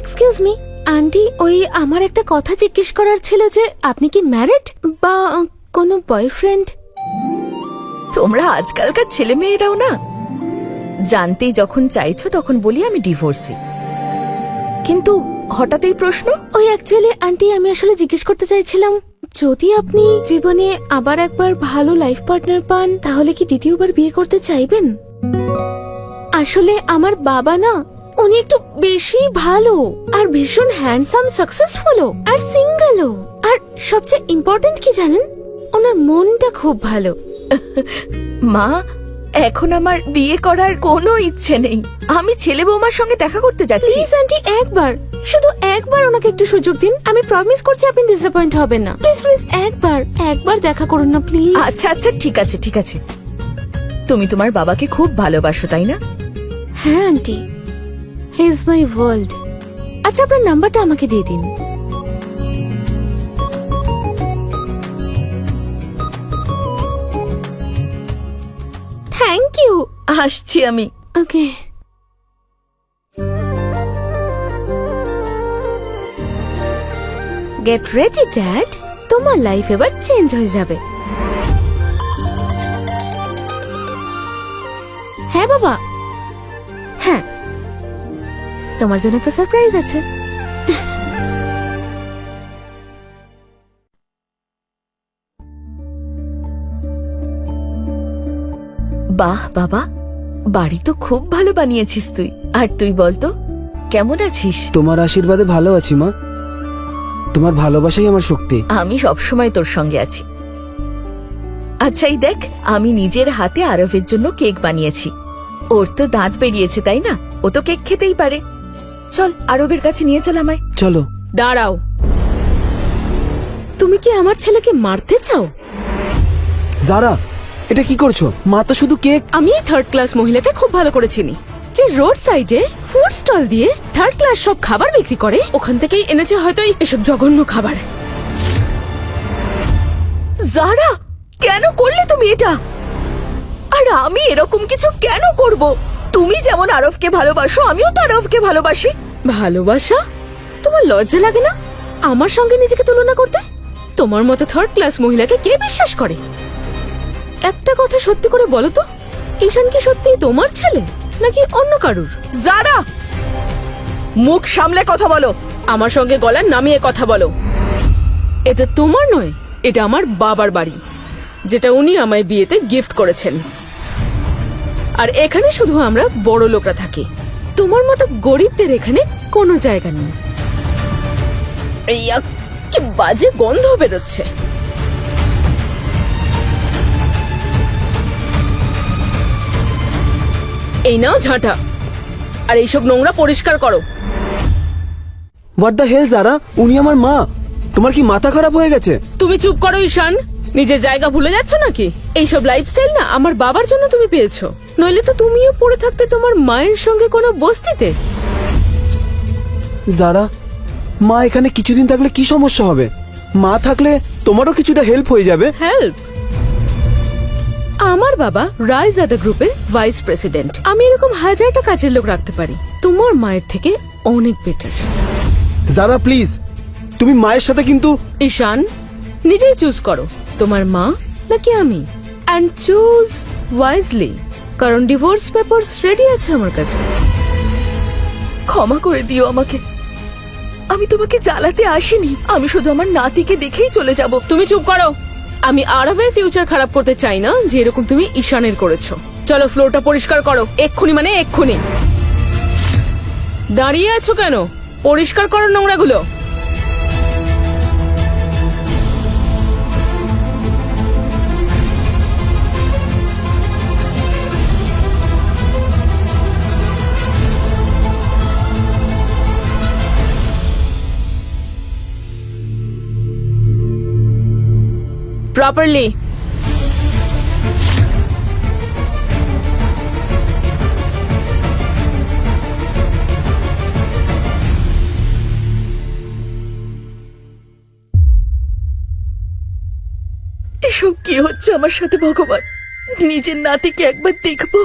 Excuse me aunty, ওই আমার একটা কথা জিজ্ঞেস করার ছিল যে আপনি কি ম্যারিড বা কোনো বয়ফ্রেন্ড? তোমরা আজকালকার ছেলে মেয়েরাও না জানতেই যখন চাইছো তখন বলি আমি ডিভোর্সি, কিন্তু হঠাৎ এই প্রশ্ন। ওই অ্যাকচুয়ালি আন্টি আমি আসলে জিজ্ঞেস করতে চাইছিলাম, যদি আপনি জীবনে আবার একবার ভালো লাইফ পার্টনার পান তাহলে কি দ্বিতীয়বার বিয়ে করতে চাইবেন? আসলে আমার বাবা না, উনি একটু বেশি ভালো আর ভীষণ হ্যান্ডসাম, সাকসেসফুলও আর সিঙ্গেলও, আর সবচেয়ে ইম্পর্টেন্ট কি জানেন, ওনার মনটা খুব ভালো। মা, এখন আমার বিয়ে করার কোনো ইচ্ছে নেই। আমি ছেলে বৌমার সঙ্গে দেখা করতে যাচ্ছি। প্লিজ আন্টি, একবার, শুধু একবার ওনাকে একটু সুযোগ দিন। আমি প্রমিস করছি আপনি ডিসঅ্যাপয়েন্ট হবেন না। প্লিজ প্লিজ একবার দেখা করুন না প্লিজ। আচ্ছা আচ্ছা, ঠিক আছে ঠিক আছে। তুমি তোমার বাবাকে খুব ভালোবাসো তাই না? হ্যাঁ aunty, he is my world. আচ্ছা আপনার নাম্বারটা আমাকে দিয়ে দিন। Thank you. আসছি আমি। ওকে। গেট রেডি ড্যাড, তোমার লাইফ এবার চেঞ্জ হয়ে যাবে। হ্যাঁ বাবা, হ্যাঁ, তোমার জন্য একটা সারপ্রাইজ আছে। বাহ বাবা, বাড়ি তো খুব ভালো বানিয়েছিস তুই। আর তুই বলতো কেমন আছিস? তোমার আশীর্বাদে ভালো আছি মা, তোমার ভালোবাসাই আমার শক্তি। আমি সবসময় তোর সঙ্গে আছি। আচ্ছা এই দেখ, আমি নিজের হাতে আরবের জন্য কেক বানিয়েছি। ওর তো দাঁত বেরিয়েছে তাই না, ও তো কেক খেতেই পারে। চল আরবের কাছে নিয়ে চল আমায়। চলো। দাঁড়াও, তুমি কি আমার ছেলেকে মারতে চাও? যারা, এটা কি করছো? মা তো শুধু কেক। আমি থার্ড ক্লাস মহিলাকে খুব ভালো করে চিনি, যে রোড সাইডে ফুড স্টল দিয়ে থার্ড ক্লাস সব খাবার বিক্রি করে। ওখান থেকেই এনেছে হয়তো এসব জঘন্য খাবার। যারা, কেন করলে তুমি এটা? আর আমি এরকম কিছু কেন করব? তুমি যেমন আরবকে ভালোবাসো, আমিও তো আরবকে ভালোবাসি। ভালোবাসা? তোমার লজ্জা লাগে না আমার সঙ্গে নিজেকে তুলনা করতে? তোমার মতো থার্ড ক্লাস মহিলাকে কে বিশ্বাস করে? একটা কথা সত্যি করে বলো তো, ঈশান কি সত্যি তোমার ছেলে নাকি অন্য কারুর? যারা, মুখ সামলে কথা বলো। আমার সঙ্গে গলা নামিয়ে কথা বলো। এটা তোমার নয়, এটা আমার বাবার বাড়ি, যেটা উনি আমায় বিয়েতে গিফট করেছেন। আর এখানে শুধু আমরা বড় লোকরা থাকি, তোমার মতো গরিবদের এখানে কোনো জায়গা নেই। ইয়া, কি বাজে গন্ধ বেরোচ্ছে। এই নাও ঝাঁটা, আর এইসব নোংরা পরিষ্কার করো। হোয়াট দ্য হেল যারা, উনি আমার মা। তোমার কি মাথা খারাপ হয়ে গেছে? তুমি চুপ করো ঈশান, নিজের জায়গা ভুলে যাচ্ছ নাকি? এইসব লাইফস্টাইল না আমার বাবার জন্য তুমি পেয়েছো, নইলে তো তুমিও পড়ে থাকতে তোমার মায়ের সঙ্গে কোনো বস্তিতে। যারা, মা এখানে কিছুদিন থাকলে কি সমস্যা হবে? মা থাকলে তোমারও কিছুটা হেল্প হয়ে যাবে। হেল্প? আমার বাবা রায়জাদা গ্রুপের ভাইস প্রেসিডেন্ট। আমি এরকম হাজারটা কাজের লোক রাখতে পারি, তোমার মায়ের থেকে অনেক বেটার। যারা প্লিজ, তুমি মায়ের সাথে কিন্তু। ঈশান, নিজেই চুজ করো, তোমার মা নাকি আমি, অ্যান্ড চুজ ওয়াইজলি, কারণ ডিভোর্স পেপারস রেডি আছে আমার কাছে। ক্ষমা করে দিও আমাকে, আমি তোমাকে জ্বালাতে আসিনি। আমি শুধু আমার নাতিকে দেখেই চলে যাব। তুমি চুপ করো, আমি আরবের ফিউচার খারাপ করতে চাই না যে এরকম তুমি ঈশানের করেছো। চলো ফ্লোরটা পরিষ্কার করো, এক্ষুনি, মানে এক্ষুনি। দাঁড়িয়ে আছো কেন? পরিষ্কার করো নোংরাগুলো। Properly. এসব কি হচ্ছে আমার সাথে ভগবান? নিজের নাতিকে একবার দেখবো,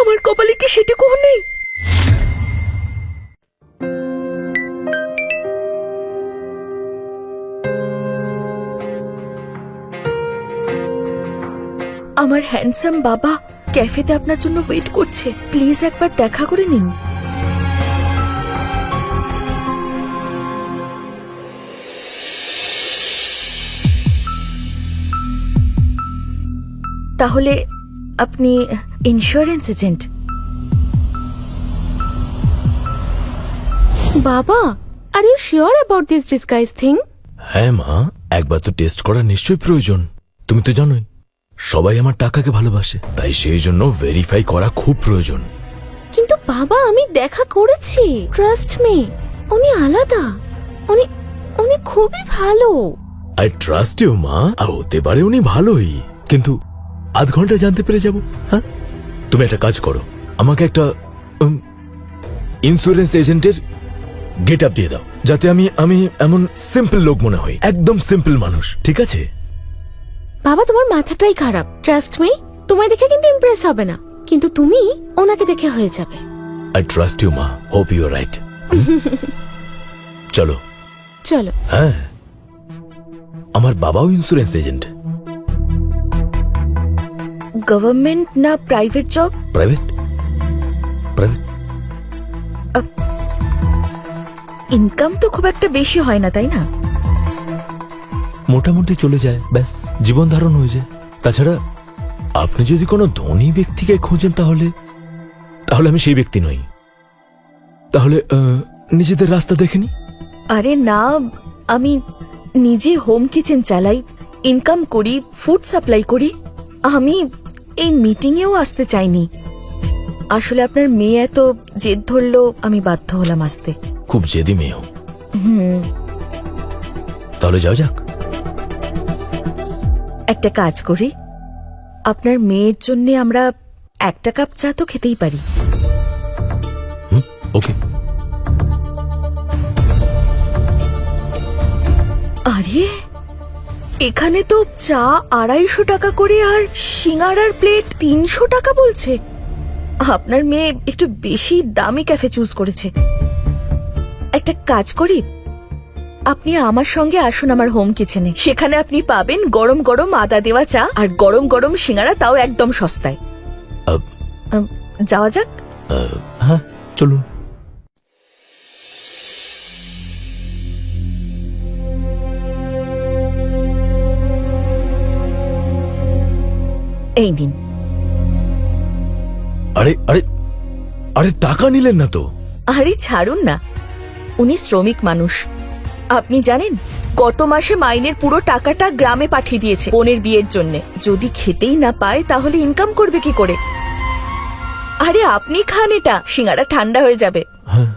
আমার কপালে কি সেটুকুও নেই? আমার হ্যান্ডসাম বাবা ক্যাফেতে আপনার জন্য ওয়েট করছে, প্লিজ একবার দেখা করে নিন। তাহলে আপনি ইন্স্যুরেন্স এজেন্ট? বাবা, are you sure about this disguise thing? হ্যাঁ মা, একবার তো টেস্ট করা নিশ্চয়ই প্রয়োজন। তুমি তো জানোই সবাই আমার টাকাকে ভালোবাসে, তাই সেই জন্য ভেরিফাই করা খুব প্রয়োজন। কিন্তু বাবা, আমি দেখা করেছি, ট্রাস্ট মি। উনি আলাদা, উনি উনি খুবই ভালো। আই ট্রাস্ট ইউ মা, আর হতে পারে উনি ভালোই, কিন্তু আধ ঘন্টা জানতে পেরে যাব। হ্যাঁ, তুমি একটা কাজ করো, আমাকে একটা ইন্স্যুরেন্স এজেন্টের গেট আপ দিয়ে দাও, যাতে আমি আমি এমন সিম্পল লোক মনে হই, একদম সিম্পল মানুষ, ঠিক আছে? বাবা, তোমার মাথাটাই খারাপ। ট্রাস্ট মি, তোমায় দেখে কিন্তু ইমপ্রেস হবে না, কিন্তু তুমি ওনাকে দেখে হয়ে যাবে। আই ট্রাস্ট ইউ মা, হোপ ইউ আর রাইট। চলো। চলো। হ্যাঁ, আমার বাবাও ইন্স্যুরেন্স এজেন্ট। গভর্নমেন্ট না private job? Private. Private. Income তো খুব একটা বেশি হয় না, তাই না? মোটামুটি চলে যায়, ব্যাস জীবন ধারণ হয়ে যায়। তাছাড়া আপনি যদি কোনো ধনী ব্যক্তিকে খোঁজেন তাহলে তাহলে আমি সেই ব্যক্তি নই। তাহলে নিজেদের রাস্তা দেখেনি। আরে না, আমি নিজে হোম কিচেন চালাই, ইনকাম করি, ফুড সাপ্লাই করি। আমি এই মিটিংয়েও আসতে চাইনি। আসলে আপনার মেয়ে এত জেদ ধরলো, আমি বাধ্য হলাম আসতে। খুব জেদি মেয়েও। তাহলে যাও যাক। একটা কাজ করি, আপনার মেয়ের জন্য আমরা একটা কাপ চা তো খেতেই পারি। ওকে। আরে, এখানে তো চা 250 টাকা করে আর সিঙ্গারার প্লেট 300 টাকা বলছে। আপনার মেয়ে একটু বেশি দামি ক্যাফে চুজ করেছে। একটা কাজ করি, আপনি আমার সঙ্গে আসুন আমার হোম কিচেনে। সেখানে আপনি পাবেন গরম গরম আদা দেওয়া চা আর গরম গরম সিঙ্গারা, তাও একদম সস্তায়। যাওয়া যাক। হ্যাঁ, চলুন। এই নিন। আরে আরে আরে, টাকা নিলেন না তো? আরে ছাড়ুন না, উনি শ্রমিক মানুষ। আপনি জানেন, গত মাসে মাইনের পুরো টাকাটা গ্রামে পাঠিয়ে দিয়েছে বোনের বিয়ের জন্য। যদি খেতেই না পায় তাহলে ইনকাম করবে কি করে? আরে আপনি খান এটা, সিঙ্গারা ঠান্ডা হয়ে যাবে। হ্যাঁ।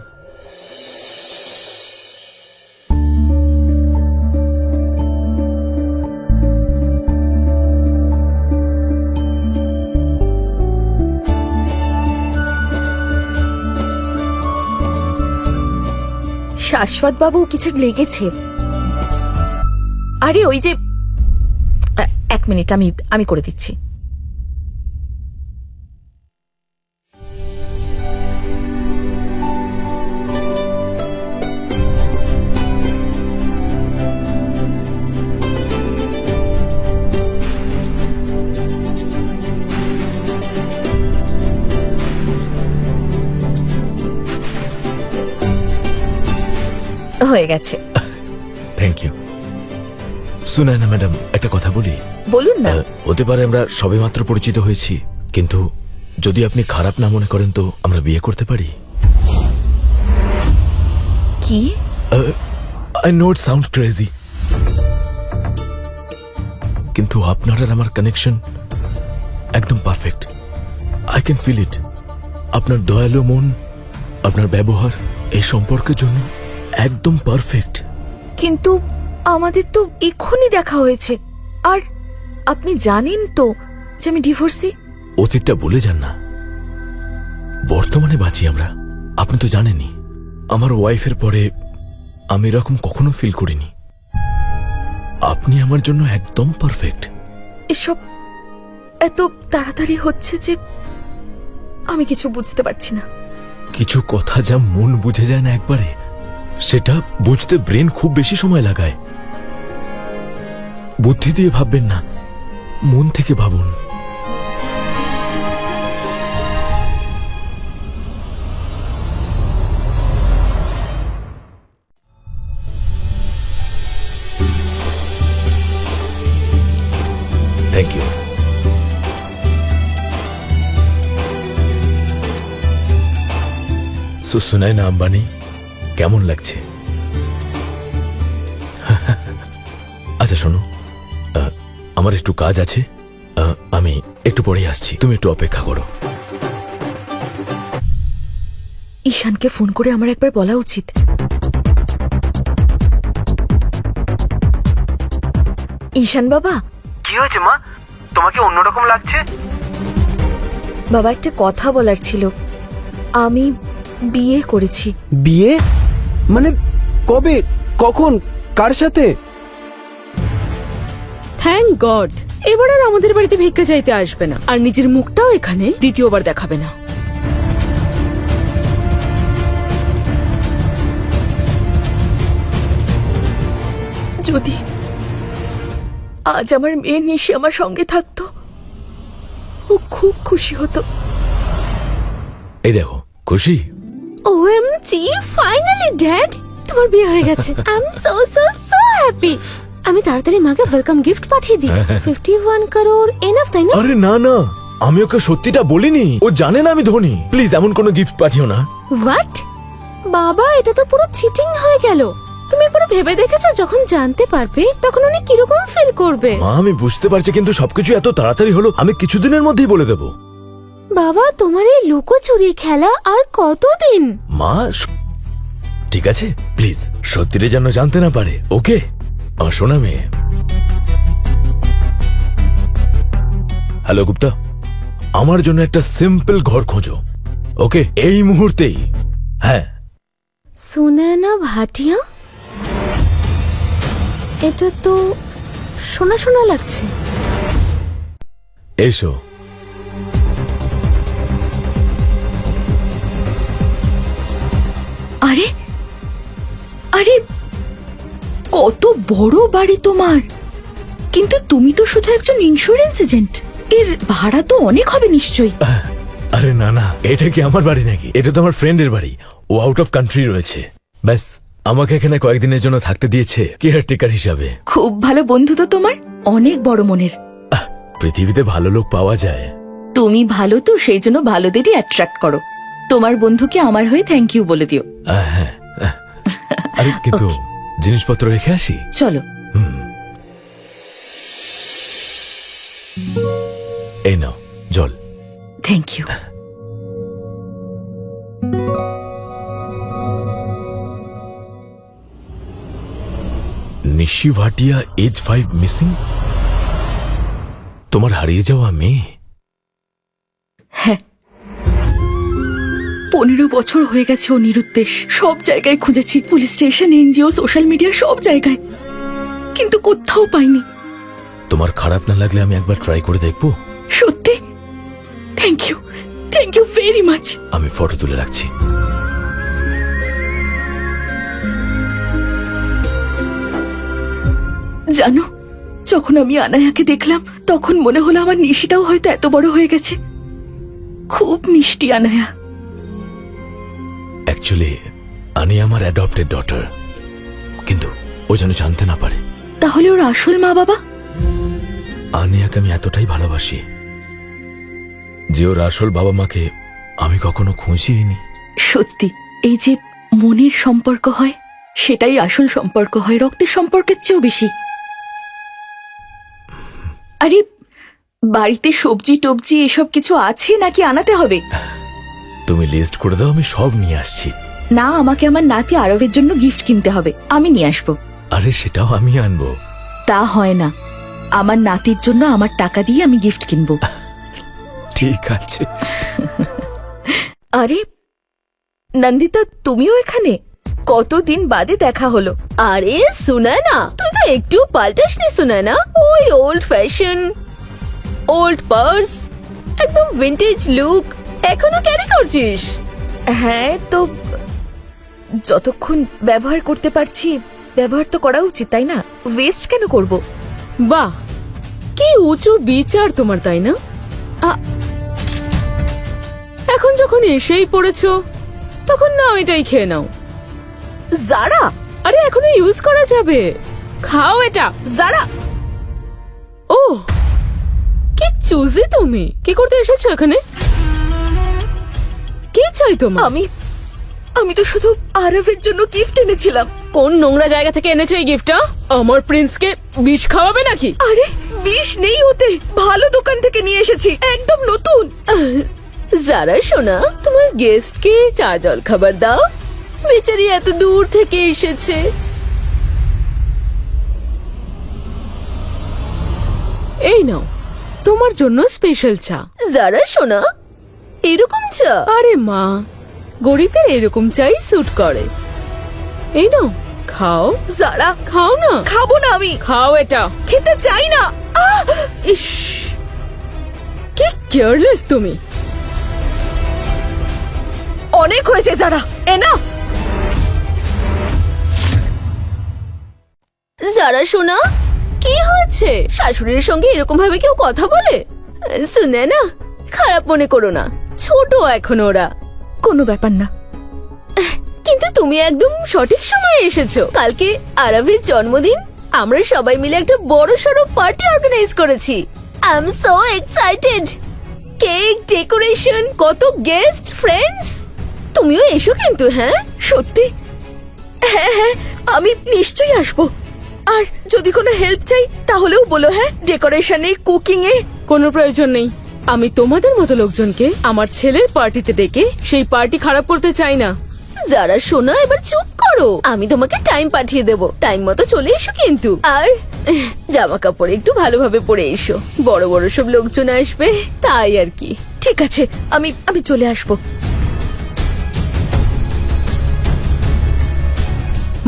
শাশ্বত বাবু কিছু লেগেছে। আরে ওই যে, 1 মিনিট, আমি করে দিচ্ছি। হয়ে গেছে। Thank you. শুনে না ম্যাডাম, একটা কথা বলি? বলুন না। হতে পারে আমরা সবেমাত্র পরিচিত হয়েছি, কিন্তু যদি আপনি খারাপ না মনে করেন তো আমরা বিয়ে করতে পারি। কি? I know it sound crazy, কিন্তু আপনার আর আমার কানেকশন একদম perfect. I can feel it. আপনার দয়ালু মন, আপনার ব্যবহার এই সম্পর্কের জন্য একদম পারফেক্ট। কিন্তু আমাদের তো এক্ষুনি দেখা হয়েছে, আর আপনি জানেন তো যে আমি ডিভোর্সি। অতীতটা ভুলে যান না, বর্তমানে বাঁচি আমরা। আপনি তো জানেনই, আমার ওয়াইফের পরে আমি এরকম কখনো ফিল করিনি। আপনি আমার জন্য একদম পারফেক্ট। এসব এত তাড়াতাড়ি হচ্ছে যে আমি কিছু বুঝতে পারছি না। কিছু কথা যা মন বুঝে যায় না একবারে, সেটা বুঝতে ব্রেন খুব বেশি সময় লাগায়। বুদ্ধি দিয়ে ভাববেন না, মন থেকে ভাবুন। শোনায় না আম্বানি, কেমন লাগছে? আচ্ছা শোনো, আমার একটু কাজ আছে, আমি একটু পরেই আসছি, তুমি একটু অপেক্ষা করো। ঈশানকে ফোন করে আমার একবার বলা উচিত। ঈশান বাবা। কি হয়েছে মা, তোমাকে অন্যরকম লাগছে? বাবা, একটা কথা বলার ছিল। আমি বিয়ে করেছি। বিয়ে? মানে কবে, কখন, কার সাথে? থ্যাংক গড, এবার আর আমাদের বাড়িতে ভিক্ষা চাইতে আসবে না, আর নিজের মুখটাও এখানে দ্বিতীয়বার দেখাবে না। যদি আজ আমার মেয়ে নিশি আমার সঙ্গে থাকতো, ও খুব খুশি হতো। এই দেখো, খুশি? ওএমজি, ফাইনালি ড্যাড, তোমার বিয়ে হয়ে গেছে। I am so so so happy. আমি তাড়াতাড়ি মাকে ওয়েলকাম গিফট পাঠিয়ে দিই। 51 করোড় এনাফ, তাই না? আরে না না, আমি ওকে সত্যিটা বলিনি, ও জানে না আমি ধনী। প্লিজ এমন কোনো গিফট পাঠিও না। হোয়াট? বাবা, এটা তো পুরো চিটিং হয়ে গেল। তুমি একবার ভেবে দেখেছো যখন জানতে পারবে তখন উনি কিরকম ফিল করবে? মা, আমি বুঝতে পারছি, কিন্তু সবকিছু এত তাড়াতাড়ি হলো, আমি কিছুদিনের মধ্যেই বলে দেবো। বাবা, তোমার এই লুকোচুরি খেলা আর কতদিন? মা ঠিক আছে, প্লিজ সত্যিটা যেন জানতে না পারে, ওকে? আমার শোনা মেয়ে। হ্যালো গুপ্তা, আমার জন্য একটা সিম্পল ঘর খোঁজো, ওকে? এই মুহূর্তেই। হ্যাঁ। সুনয়না ভাটিয়া? এটা তো শোনা শোনা লাগছে। এসো। আরে আরে, কত বড় বাড়ি তোমার! কিন্তু তুমি তো শুধু একজন ইন্স্যুরেন্স এজেন্ট, এর ভাড়া তো অনেক হবে নিশ্চয়ই। আরে না না, এটা কি আমার বাড়ি নাকি? এটা তো আমার ফ্রেন্ডের বাড়ি, ও আউট অফ কান্ট্রি রয়েছে। ব্যাস, আমাকে এখানে কয়েকদিনের জন্য থাকতে দিয়েছে কেয়ারটেকার হিসাবে। খুব ভালো বন্ধু তো তোমার, অনেক বড় মনের। পৃথিবীতে ভালো লোক পাওয়া যায়। তুমি ভালো তো, সেই জন্য ভালোদেরই অ্যাট্রাক্ট করো। তোমার বন্ধুকে আমার হয়ে থ্যাংক ইউ বলে দিও। হ্যাঁ, আরে কিন্তু জিনিসপত্র রেখে আসি। চলো। এই নাও জল। Thank you. Nishi Bhatia, age 5, missing. তোমার হারিয়ে যাওয়া মেয়ে? হ্যাঁ, 15 বছর হয়ে গেছে ও নিরুদ্দেশ। সব জায়গায় খুঁজেছি, police station, NGO, social media, সব জায়গায়, কিন্তু কোথাও পাইনি। তোমার খারাপ না লাগলে আমি একবার ট্রাই করে দেখবো। সত্যি? Thank you very much. আমি ফটো তুলে রাখছি। জানো, যখন আমি আনায়াকে দেখলাম তখন মনে হলো আমার নিশিটাও হয়তো এত বড় হয়ে গেছে। খুব মিষ্টি আনায়া। অ্যাকচুয়ালি আনি আমার অ্যাডপ্টেড ডটার, কিন্তু ও যেন জানতে না পারে। তাহলে ওর আসল মা বাবা? আনিয়াকে আমি এতটাই ভালোবাসি যে ওর আসল বাবা মাকে আমি কখনো খুঁজিনি। সত্যি, এই যে মনের সম্পর্ক হয় সেটাই আসল সম্পর্ক হয়, রক্তের সম্পর্কের চেয়েও বেশি। আরে, বাড়িতে সবজি টবজি এসব কিছু আছে নাকি আনাতে হবে? তুমি লিস্ট করে দাও, আমি সব নিয়ে আসছি। না, আমাকে আমার নাতি আরবের জন্য গিফট কিনতে হবে, আমি নিয়ে আসবো। আরে সেটাও আমি আনবো। তা হয় না, আমার নাতির জন্য আমার টাকা দিয়ে আমি গিফট কিনবো। ঠিক আছে। আরে নন্দিতা, তুমিও এখানে? কতদিন বাদে দেখা হলো। আরে সুনয়না, তুই তো একটু পাল্টাসনি সুনয়না। ওই ওল্ড ফ্যাশন, ওল্ড পার্স, একদম ভিন্টেজ লুক এখনো ক্যারি করছিস? হ্যাঁ, তো যতক্ষণ ব্যবহার করতে পারছি ব্যবহার তো করা উচিত, তাই না? ওয়েস্ট কেন করব? বাহ, কি উঁচু বিচার তোমার, তাই না? এখন যখন এসেই পড়েছো তখন নাও, এটাই খেয়ে নাও। জারা! আরে এখনো ইউজ করা যাবে, খাও এটা। জারা! ও, কি চুজি তুমি! কি করতে এসেছো এখানে? কি চাই তোমার? আমি তো শুধু আরবের জন্য গিফট এনেছিলাম। কোন নোংরা জায়গা থেকে এনেছো এই গিফটটা? আমার প্রিন্সকে বিষ খাওয়াবে নাকি? আরে বিষ নেই ওতে, ভালো দোকান থেকে নিয়ে এসেছি, একদম নতুন। যারা শোনা, তোমার গেস্টকে চা জল খাবার দাও, বেচারি এত দূর থেকে এসেছে। এই নাও তোমার জন্য স্পেশাল চা। যারা শোনা, এরকম চা? আরে মা, গরিবদের এরকম চাই স্যুট করে। এই নাও খাও। যারা খাও না। খাবো না আমি, খাও এটা। খেতে চাই না। ইস, কি কেয়ারলেস তুমি। অনেক হয়েছে যারা, এনাফ। যারা শোনা, কি হয়েছে? শাশুড়ির সঙ্গে এরকম ভাবে কেউ কথা বলে? শুনে না, খারাপ মনে করো না, ছোট এখন ওরা। কোনো ব্যাপার না। কিন্তু তুমি একদম সঠিক সময়ে এসেছো। কালকে আরবের জন্মদিন, আমরা সবাই মিলে একটা বড় সড়ো পার্টি অর্গানাইজ করেছি। I am so excited. Cake, decoration, কত গেস্ট, ফ্রেন্ডস। তুমিও এসো কিন্তু। হ্যাঁ সত্যি? হ্যাঁ হ্যাঁ, আমি নিশ্চয়ই আসবো। আর যদি কোনো হেল্প চাই তাহলেও বলো। হ্যাঁ, ডেকোরেশনে, কুকিং এ। কোনো প্রয়োজন নেই। আমি তোমাদের মতো লোকজনকে আমার ছেলের পার্টিতে ডেকে সেই পার্টি খারাপ করতে চাই না। যারা শোনা, এবার চুপ করো। আমি তোমাকে টাইম পাঠিয়ে দেব, টাইম মতো চলে এসো কিন্তু। আর জামা কাপড় একটু ভালোভাবে পরে এসো, বড় বড় সব লোকজন আসবে, তাই আর কি। ঠিক আছে, আমি চলে আসবো।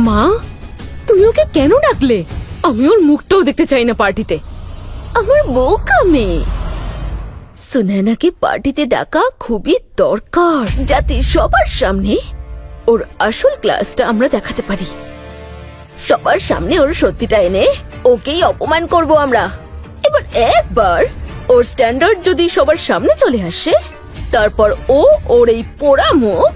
মা, তুমি ওকে কেন ডাকলে? আমি ওর মুখটাও দেখতে চাই না পার্টিতে। আমার বোকা মেয়ে। সুনয়নাকে পার্টিতে ডাকা খুবই দরকার, যাতে সবার সামনে ওর আসল ক্লাসটা আমরা দেখাতে পারি। সবার সামনে ওর সত্যিটা এনে ওকেই অপমান করব আমরা। এবার একবার ওর স্ট্যান্ডার্ড যদি সবার সামনে চলে আসে, তারপর ও ওর এই পোড়া মুখ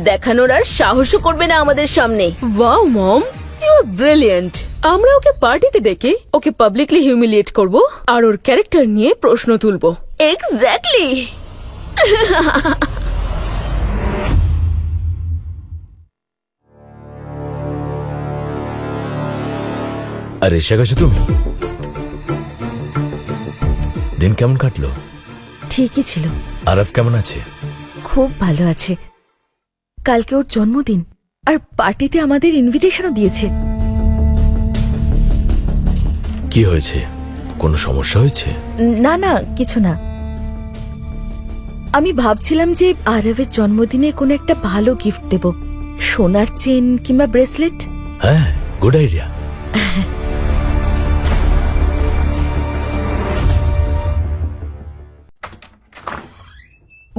দেখানোর আর সাহসও করবে না আমাদের সামনে। Wow mom, you are brilliant. আমরা ওকে পার্টিতে ডেকে ওকে পাবলিকলি হিউমিলিয়েট করব আর ওর ক্যারেক্টার নিয়ে প্রশ্ন তুলব। এক্স্যাক্টলি। আর এসে গেছো তুমি? দিন কেমন কাটলো? ঠিকই ছিল। আরব কেমন আছে? খুব ভালো আছে। কালকে ওর জন্মদিন, আর পার্টিতে আমাদের ইনভিটেশনও দিয়েছে। কি হয়েছে? কোনো সমস্যা হয়েছে? না না, কিছু না। আমি ভাবছিলাম যে আরবের জন্মদিনে কোনো একটা ভালো গিফট দেব, সোনার চেন কিংবা ব্রেসলেট। হ্যাঁ, গুড আইডিয়া।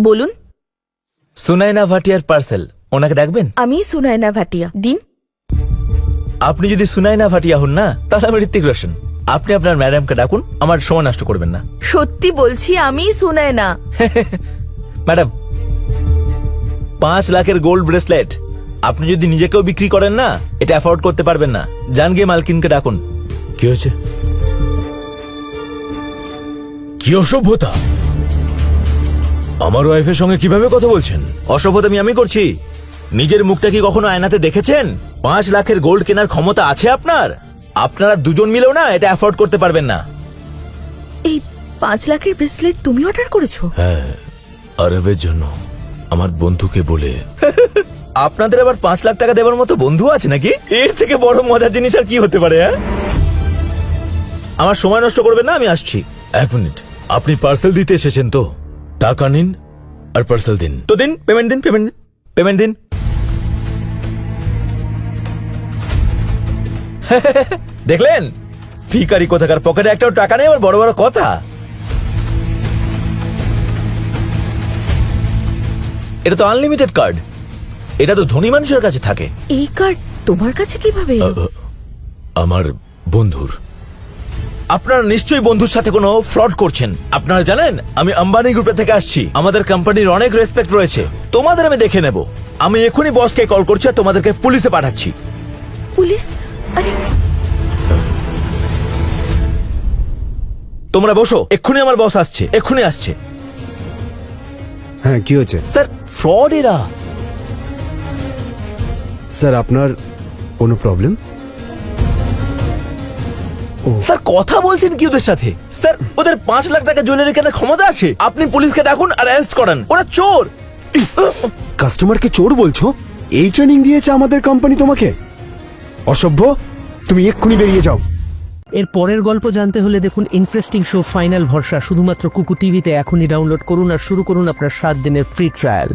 বলুন। সুনাইনা ভাটিয়ার পার্সেল, ওনাকে ডাকবেন? আমি সুনায়না ভাটিয়া। দিন। আপনি যদি সুনাইনা ভাটিয়া হন না, তাহলে আমি ঋত্বিক রোশন। আপনি আপনার ম্যাডামকে ডাকুন, আমার সময় নষ্ট করবেন না। সত্যি বলছি, আমি সুনায়না। ম্যাডাম, 5 লাখের গোল্ড ব্রেসলেট আপনি যদি নিজেকেও বিক্রি করেন না, এটা অ্যাফোর্ড করতে পারবেন না। যান গিয়ে মালকিনকে ডাকুন। কি হয়েছে? কি অসভ্যতা! আমার ওয়াইফের সঙ্গে কিভাবে কথা বলছেন? অসভ্যতামি আমি করছি? নিজের মুখটা কি কখনো আয়নাতে দেখেছেন? 5 লাখের গোল্ড কেনার ক্ষমতা আছে আপনার? আপনারা দুজন মিলেও না এটা অ্যাফোর্ড করতে পারবেন না। এই 5 লাখের ব্রেসলেট তুমি অর্ডার করেছো? হ্যাঁ, আরবের জন্য আমার বন্ধুকে বলে। আপনাদের আবার 5 লাখ টাকা দেওয়ার মতো বন্ধু আছে নাকি? এর থেকে বড় মজার জিনিস আর কি হতে পারে? হ্যাঁ, আমার সময় নষ্ট করবেন না, আমি আসছি। 1 মিনিট, আপনি পার্সেল দিতে এসেছেন তো? টাকা নিন আর পার্সেল দিন। তো দিন, পেমেন্ট দিন, পেমেন্ট দিন। দেখলেন, ভিখারি কোথাকার, পকেটে একটাও টাকা নেই, আবার বড় বড় কথা। এটা তো আনলিমিটেড কার্ড, এটা তো ধনী মানুষের কাছে থাকে। এই কার্ড তোমার কাছে কিভাবে এলো? আমার বন্ধুর। আপনারা নিশ্চয়ই বন্ধুর সাথে কোনো ফ্রড করছেন। আপনারা জানেন আমি আম্বানি গ্রুপের থেকে আসছি, আমাদের কোম্পানির অনেক রেসপেক্ট রয়েছে। তোমাদের আমি দেখে নেব। আমি এখনই বসকে কল করছি আর তোমাদেরকে পুলিশে পাঠাচ্ছি। পুলিশ? আরে তোমরা বসো, এক্ষুনি আমার বস আসছে, এক্ষুনি আসছে। হ্যাঁ, কি হয়েছে? স্যার, ফ্রড এরা। স্যার আপনার কোনো প্রবলেম? স্যার কথা বলছেন কি ওদের সাথে? স্যার ওদের 5 লাখ টাকা জুয়েলারি কেনার ক্ষমতা আছে? আপনি পুলিশকে ডাকুন আর অ্যারেস্ট করান, ওরা চোর। কাস্টমারকে চোর বলছো? এই ট্রেনিং দিয়েছে আমাদের কোম্পানি তোমাকে? অসভ্য, তুমি এক্ষুনি বেরিয়ে যাও। এর পরের গল্প জানতে হলে দেখুন ইন্টারেস্টিং শো ফাইনাল ভরসা শুধুমাত্র কুকু টিভিতে। এখনই ডাউনলোড করুন আর শুরু করুন আপনার 7 দিনের ফ্রি ট্রায়াল।